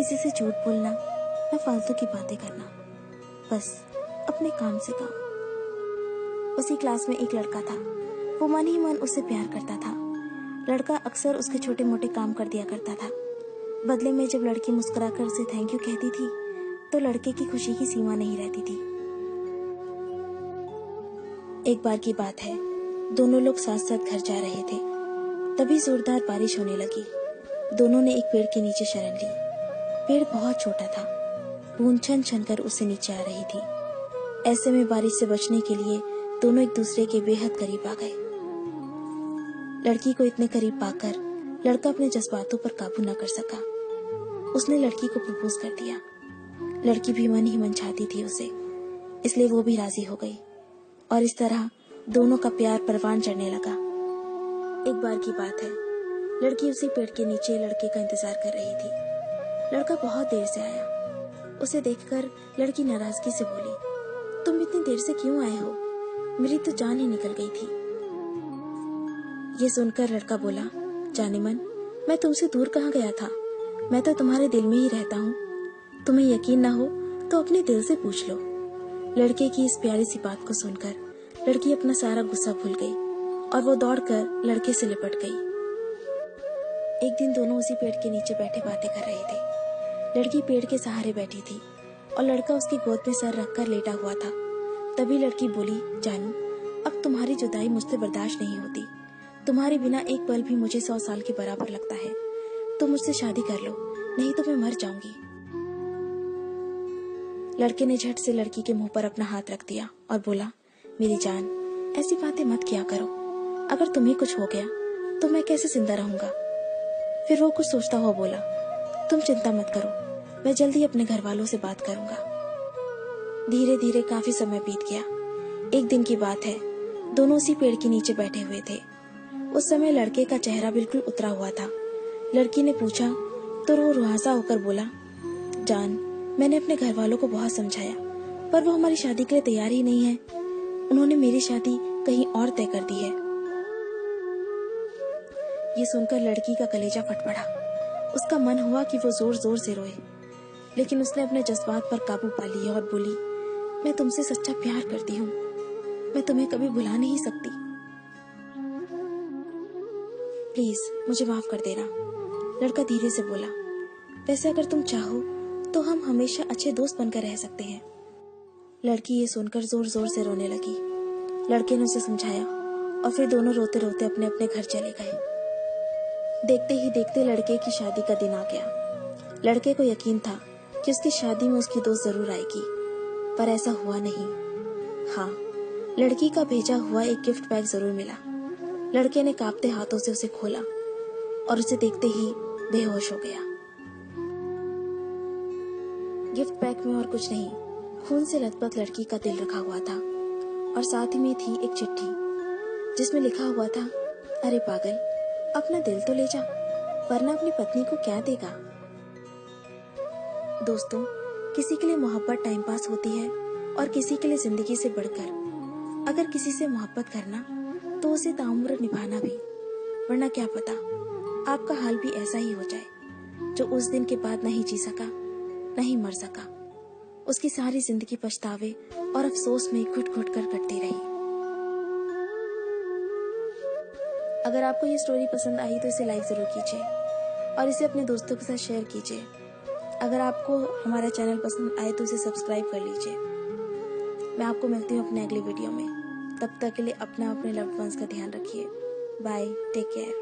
किसी से झूठ बोलना, न फालतू की बातें करना, बस अपने काम से काम। उसी क्लास में एक लड़का था। वो मन ही मन उससे प्यार करता था। लड़का अक्सर उसके छोटे मोटे काम कर दिया करता था। बदले में जब लड़की मुस्कुराकर उसे थैंक यू कहती थी तो लड़के की खुशी की सीमा नहीं रहती थी। एक बार की बात है, दोनों लोग साथ साथ घर जा रहे थे। तभी जोरदार बारिश होने लगी। दोनों ने एक पेड़ के नीचे शरण ली। पेड़ बहुत छोटा था। बूंद छन छन कर उससे नीचे आ रही थी। ऐसे में बारिश से बचने के लिए दोनों एक दूसरे के बेहद करीब आ गए। लड़की को इतने करीब पाकर लड़का अपने जज्बातों पर काबू न कर सका। उसने लड़की को प्रपोज कर दिया। लड़की भी मन ही मन चाहती थी उसे, इसलिए वो भी राजी हो गई और इस तरह दोनों का प्यार परवान चढ़ने लगा। एक बार की बात है, लड़की उसी पेड़ के नीचे लड़के का इंतजार कर रही थी। लड़का बहुत देर से आया। उसे देखकर लड़की नाराजगी से बोली, तुम इतनी देर से क्यों आए हो? मेरी तो जान ही निकल गई थी। ये सुनकर लड़का बोला, जाने मन, मैं तुमसे दूर कहाँ गया था? मैं तो तुम्हारे दिल में ही रहता हूँ। तुम्हें यकीन ना हो तो अपने दिल से पूछ लो। लड़के की इस प्यारी सी बात को सुनकर लड़की अपना सारा गुस्सा भूल गई और वो दौड़कर लड़के से लिपट गई। एक दिन दोनों उसी पेड़ के नीचे बैठे बातें कर रहे थे। लड़की पेड़ के सहारे बैठी थी और लड़का उसकी गोद में सर रखकर लेटा हुआ था। तभी लड़की बोली, जानू, अब तुम्हारी जुदाई मुझसे बर्दाश्त नहीं होती। तुम्हारे बिना एक पल भी मुझे 100 साल के बराबर लगता है। तुम मुझसे शादी कर लो, नहीं तो मैं मर जाऊंगी। लड़के ने झट से लड़की के मुंह पर अपना हाथ रख दिया और बोला, मेरी जान, ऐसी बातें मत किया करो। अगर तुम्हें कुछ हो गया तो मैं कैसे जिंदा रहूंगा? फिर वो कुछ सोचता हुआ बोला, तुम चिंता मत करो, मैं जल्दी अपने घर वालों से बात करूंगा। धीरे धीरे काफी समय बीत गया। एक दिन की बात है, दोनों उसी पेड़ के नीचे बैठे हुए थे। उस समय लड़के का चेहरा बिल्कुल उतरा हुआ था। लड़की ने पूछा तो वो रुहासा होकर बोला, जान, मैंने अपने घर वालों को बहुत समझाया, पर वो हमारी शादी के लिए तैयार ही नहीं है। उन्होंने मेरी शादी कहीं और तय कर दी है। ये सुनकर लड़की का कलेजा फट पड़ा। उसका मन हुआ कि वो जोर जोर से रोए, लेकिन उसने अपने जज्बात पर काबू पा लिया और बोली, मैं तुमसे सच्चा प्यार करती हूँ। मैं तुम्हें कभी भुला नहीं सकती। प्लीज मुझे माफ कर देना। लड़का धीरे से बोला, वैसे अगर तुम चाहो तो हम हमेशा अच्छे दोस्त बनकर रह सकते हैं। लड़की ये सुनकर जोर जोर से रोने लगी। लड़के ने उसे समझाया और फिर दोनों रोते रोते अपने अपने घर चले गए। देखते ही देखते लड़के की शादी का दिन आ गया। लड़के को यकीन था कि उसकी शादी में उसकी दोस्त जरूर आएगी, पर ऐसा हुआ नहीं। हाँ, लड़की का भेजा हुआ एक गिफ्ट बैग जरूर मिला। लड़के ने कांपते हाथों से उसे खोला और उसे देखते ही बेहोश हो गया। गिफ्ट बैग में और कुछ नहीं, खून से लथपथ लड़की का दिल रखा हुआ था और साथ ही में थी एक चिट्ठी जिसमें लिखा हुआ था, अरे पागल, अपना दिल तो ले जा, वरना अपनी पत्नी को क्या देगा। दोस्तों, किसी के लिए मोहब्बत टाइम पास होती है और किसी के लिए जिंदगी से बढ़कर। अगर किसी से मोहब्बत करना तो उसे ताउम्र निभाना भी, वरना क्या पता आपका हाल भी ऐसा ही हो जाए जो उस दिन के बाद नहीं जी सका, नहीं मर सका। उसकी सारी जिंदगी पछतावे और अफसोस में घुट घुट कर कटती रही। अगर आपको ये स्टोरी पसंद आई तो इसे लाइक जरूर कीजिए और इसे अपने दोस्तों के साथ शेयर कीजिए। अगर आपको हमारा चैनल पसंद आए तो इसे सब्सक्राइब कर लीजिए। मैं आपको मिलती हूँ अपने अगले वीडियो में। तब तक के लिए अपना अपने लव्ड वंस का ध्यान रखिए। Bye, take care.